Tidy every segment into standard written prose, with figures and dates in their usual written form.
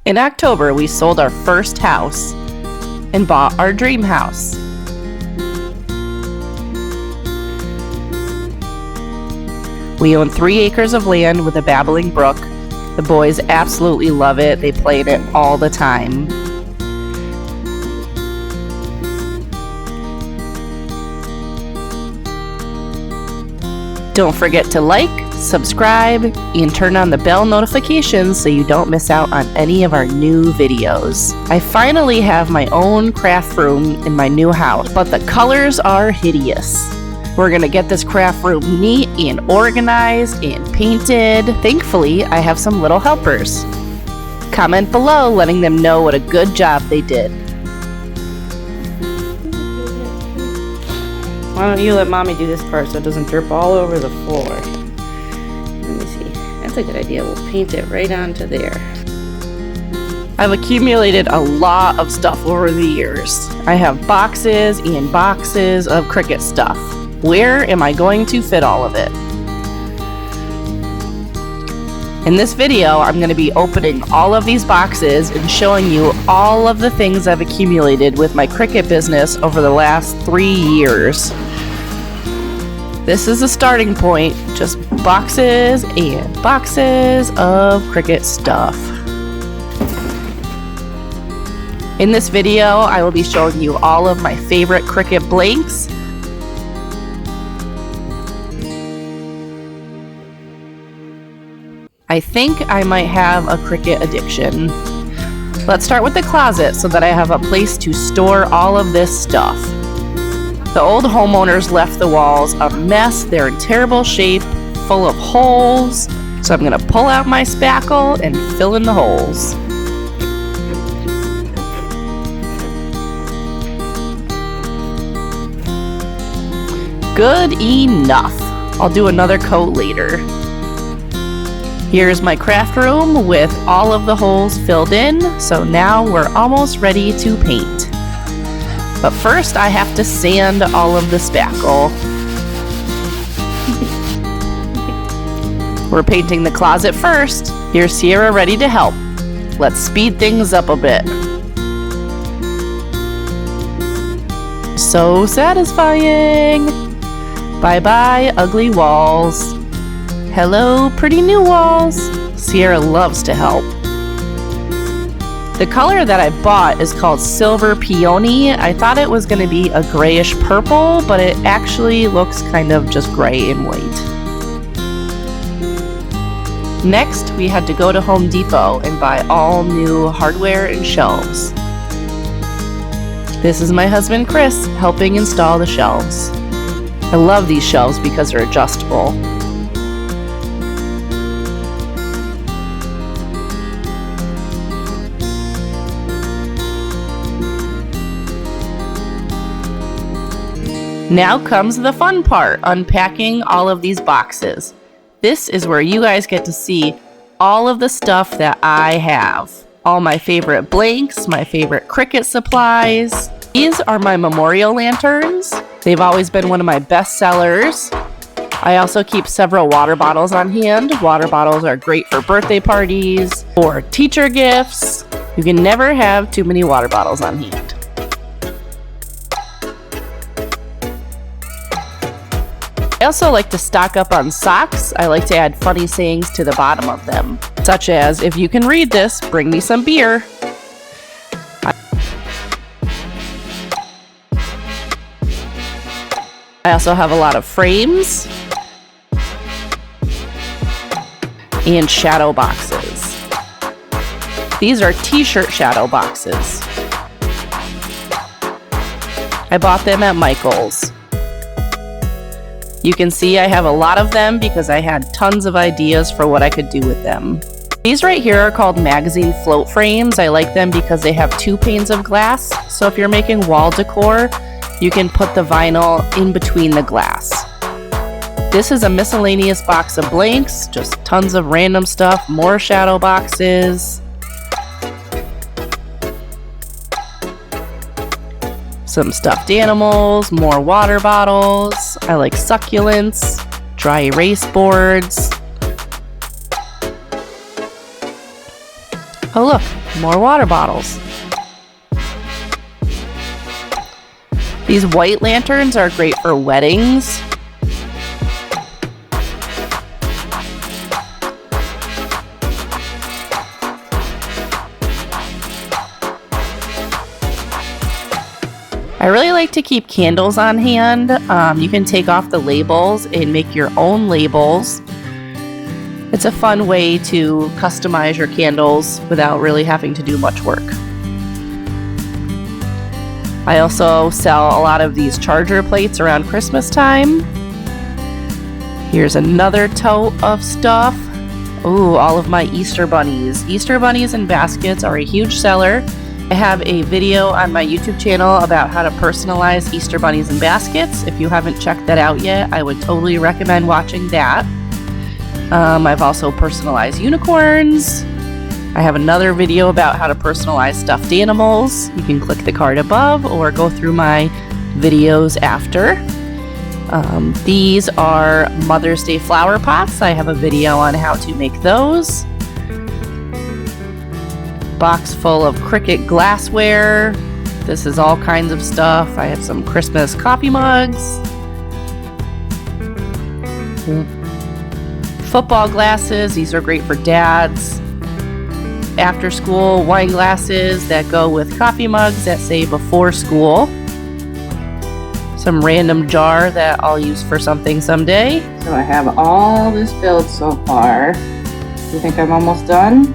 In October, we sold our first house and bought our dream house. We own 3 acres of land with a babbling brook. The boys absolutely love it. They play in it all the time. Don't forget to like, subscribe, and turn on the bell notifications so you don't miss out on any of our new videos. I finally have my own craft room in my new house, but the colors are hideous. We're gonna get this craft room neat and organized and painted. Thankfully, I have some little helpers. Comment below letting them know what a good job they did. Why don't you let mommy do this part so it doesn't drip all over the floor? Let me see. That's a good idea. We'll paint it right onto there. I've accumulated a lot of stuff over the years. I have boxes and boxes of Cricut stuff. Where am I going to fit all of it? In this video, I'm going to be opening all of these boxes and showing you all of the things I've accumulated with my Cricut business over the last 3 years. This is the starting point, just boxes and boxes of Cricut stuff. In this video, I will be showing you all of my favorite Cricut blanks. I think I might have a Cricut addiction. Let's start with the closet so that I have a place to store all of this stuff. The old homeowners left the walls a mess. They're in terrible shape, full of holes. So I'm gonna pull out my spackle and fill in the holes. Good enough. I'll do another coat later. Here's my craft room with all of the holes filled in, so now we're almost ready to paint. But first I have to sand all of the spackle. We're painting the closet first. Here's Sierra ready to help. Let's speed things up a bit. So satisfying! Bye-bye, ugly walls. Hello, pretty new walls. Sierra loves to help. The color that I bought is called Silver Peony. I thought it was going to be a grayish purple, but it actually looks kind of just gray and white. Next, we had to go to Home Depot and buy all new hardware and shelves. This is my husband Chris helping install the shelves. I love these shelves because they're adjustable. Now comes the fun part, unpacking all of these boxes. This is where you guys get to see all of the stuff that I have. All my favorite blanks, my favorite Cricut supplies. These are my memorial lanterns. They've always been one of my best sellers. I also keep several water bottles on hand. Water bottles are great for birthday parties or teacher gifts. You can never have too many water bottles on hand. I also like to stock up on socks. I like to add funny sayings to the bottom of them, such as, if you can read this, bring me some beer. I also have a lot of frames and shadow boxes. These are t-shirt shadow boxes. I bought them at Michael's. You can see I have a lot of them because I had tons of ideas for what I could do with them. These right here are called magazine float frames. I like them because they have 2 panes of glass. So if you're making wall decor, you can put the vinyl in between the glass. This is a miscellaneous box of blanks, just tons of random stuff, more shadow boxes. Some stuffed animals, more water bottles. I like succulents, dry erase boards. Oh look, more water bottles. These white lanterns are great for weddings. I really like to keep candles on hand. You can take off the labels and make your own labels. It's a fun way to customize your candles without really having to do much work. I also sell a lot of these charger plates around Christmas time. Here's another tote of stuff. Ooh, all of my Easter bunnies. Easter bunnies and baskets are a huge seller. I have a video on my YouTube channel about how to personalize Easter bunnies and baskets. If you haven't checked that out yet, I would totally recommend watching that. I've also personalized unicorns. I have another video about how to personalize stuffed animals. You can click the card above or go through my videos after. These are Mother's Day flower pots. I have a video on how to make those. Box full of Cricut glassware. This is all kinds of stuff. I have some Christmas coffee mugs. Football glasses. These are great for dads. After school wine glasses that go with coffee mugs that say before school. Some random jar that I'll use for something someday. So I have all this filled so far. You think I'm almost done?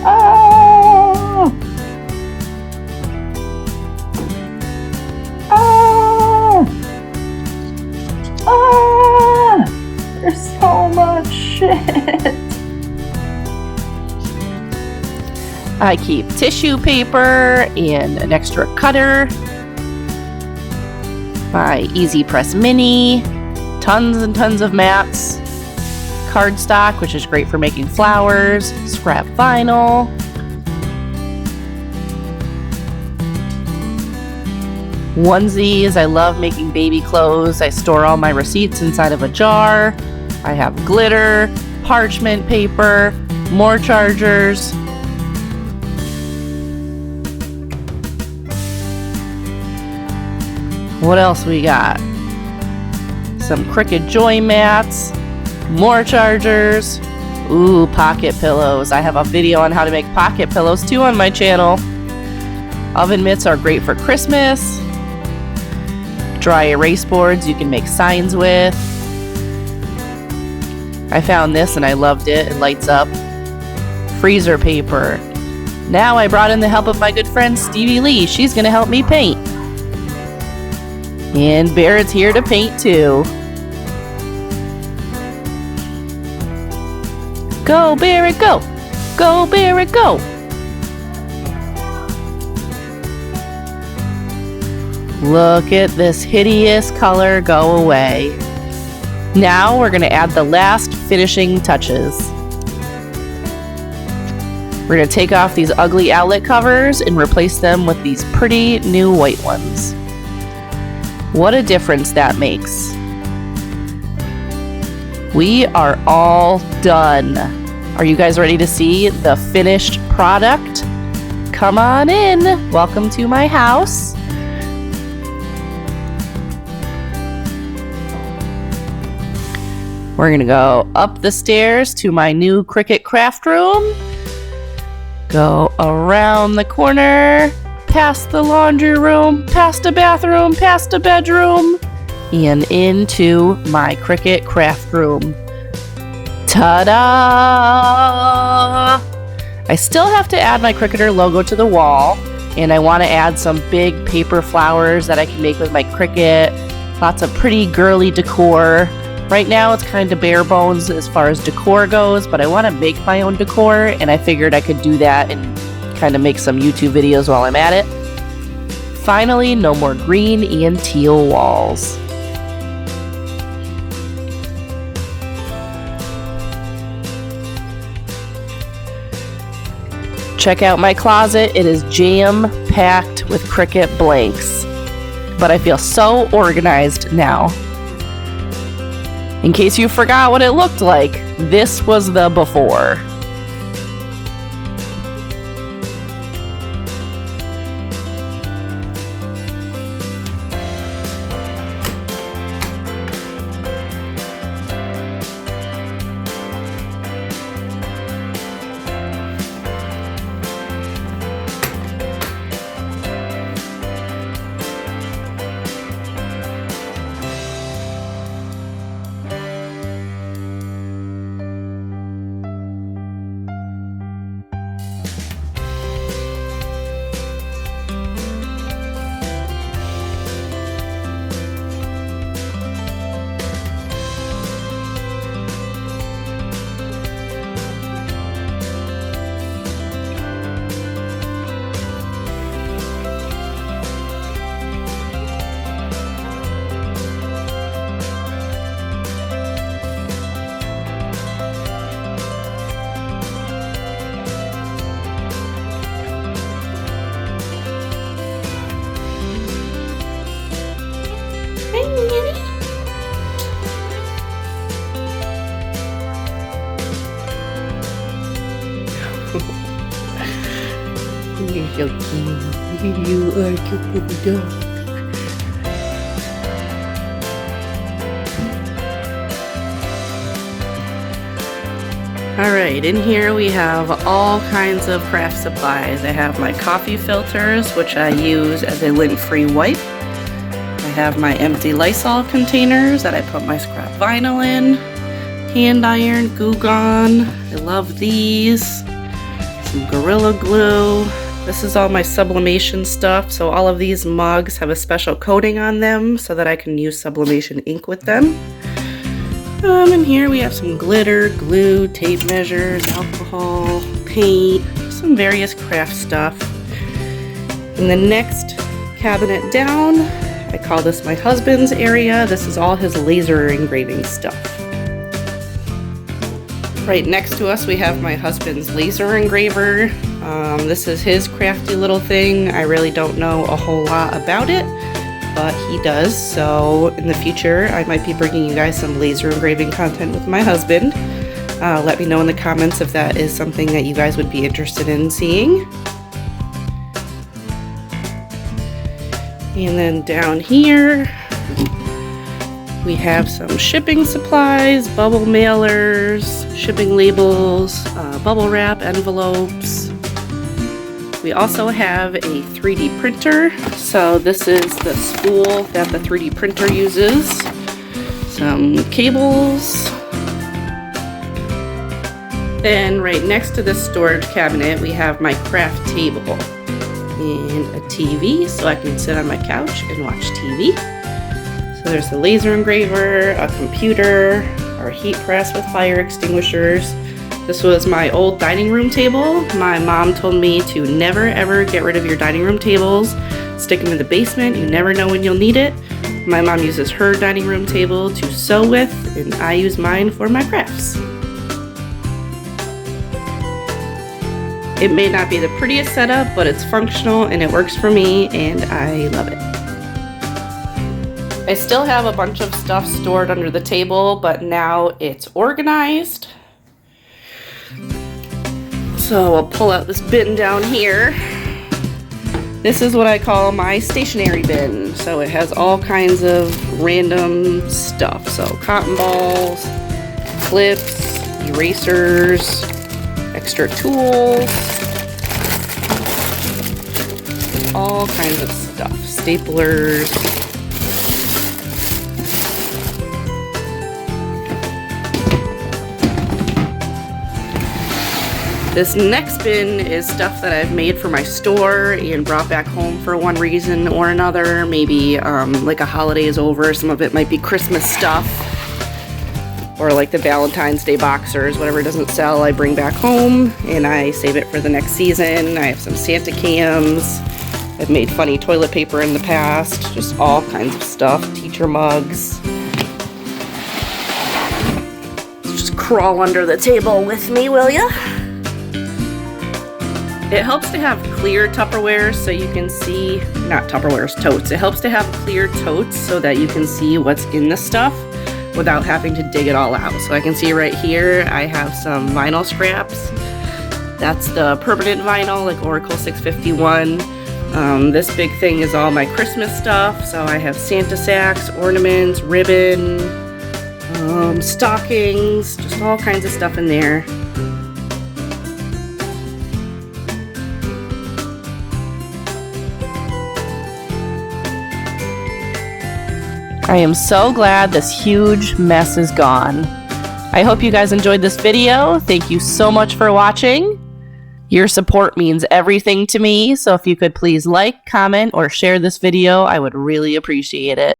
Oh! Oh! Oh! There's so much shit. I keep tissue paper and an extra cutter. My Easy Press Mini. Tons and tons of mats. Cardstock, which is great for making flowers, scrap vinyl, onesies. I love making baby clothes. I store all my receipts inside of a jar. I have glitter, parchment paper, more chargers. What else we got? Some Cricut Joy mats. More chargers. Ooh, pocket pillows. I have a video on how to make pocket pillows too on my channel. Oven mitts are great for Christmas. Dry erase boards you can make signs with. I found this and I loved it. It lights up. Freezer paper. Now I brought in the help of my good friend Stevie Lee. She's gonna help me paint. And Barrett's here to paint too. Go, Barrett, go! Go, Barrett, go! Look at this hideous color go away. Now we're going to add the last finishing touches. We're going to take off these ugly outlet covers and replace them with these pretty new white ones. What a difference that makes. We are all done. Are you guys ready to see the finished product? Come on in. Welcome to my house. We're gonna go up the stairs to my new Cricut craft room. Go around the corner, past the laundry room, past a bathroom, past a bedroom, and into my Cricut craft room. Ta-da! I still have to add my Crickuter logo to the wall, and I want to add some big paper flowers that I can make with my Cricut. Lots of pretty girly decor. Right now it's kind of bare bones as far as decor goes, but I want to make my own decor, and I figured I could do that and kind of make some YouTube videos while I'm at it. Finally, no more green and teal walls. Check out my closet. It is jam-packed with Cricut blanks. But I feel so organized now. In case you forgot what it looked like, This was the before. You're so cute. You are a cute little dog. Alright, in here we have all kinds of craft supplies. I have my coffee filters, which I use as a lint-free wipe. I have my empty Lysol containers that I put my scrap vinyl in. Hand iron, Goo Gone. I love these. Some Gorilla Glue. This is all my sublimation stuff. So all of these mugs have a special coating on them so that I can use sublimation ink with them. And here we have some glitter, glue, tape measures, alcohol, paint, some various craft stuff. In the next cabinet down, I call this my husband's area. This is all his laser engraving stuff. Right next to us we have my husband's laser engraver. This is his crafty little thing. I really don't know a whole lot about it, but he does. So in the future I might be bringing you guys some laser engraving content with my husband. Let me know in the comments if that is something that you guys would be interested in seeing. And then down here we have some shipping supplies, bubble mailers, shipping labels, bubble wrap, envelopes. We also have a 3D printer. So this is the spool that the 3D printer uses. Some cables. Then right next to this storage cabinet, we have my craft table and a TV, so I can sit on my couch and watch TV. So there's the laser engraver, a computer, our heat press with fire extinguishers. This was my old dining room table. My mom told me to never ever get rid of your dining room tables. Stick them in the basement. You never know when you'll need it. My mom uses her dining room table to sew with, and I use mine for my crafts. It may not be the prettiest setup, but it's functional and it works for me, and I love it. I still have a bunch of stuff stored under the table, but now it's organized. So I'll pull out this bin down here. This is what I call my stationery bin. So it has all kinds of random stuff. So cotton balls, clips, erasers, extra tools, all kinds of stuff, staplers. This next bin is stuff that I've made for my store and brought back home for one reason or another. Maybe like a holiday is over, some of it might be Christmas stuff. Or like the Valentine's Day boxers, whatever doesn't sell, I bring back home and I save it for the next season. I have some Santa cans. I've made funny toilet paper in the past, just all kinds of stuff, teacher mugs. Just crawl under the table with me, will ya? It helps to have clear Tupperwares so you can see, not Tupperwares, totes. It helps to have clear totes so that you can see what's in the stuff. without having to dig it all out. So I can see right here I have some vinyl scraps. That's the permanent vinyl, like Oracle 651. This big thing is all my Christmas stuff. So I have Santa sacks, ornaments, ribbon, stockings, just all kinds of stuff in there. I am so glad this huge mess is gone. I hope you guys enjoyed this video. Thank you so much for watching. Your support means everything to me, so if you could please like, comment, or share this video, I would really appreciate it.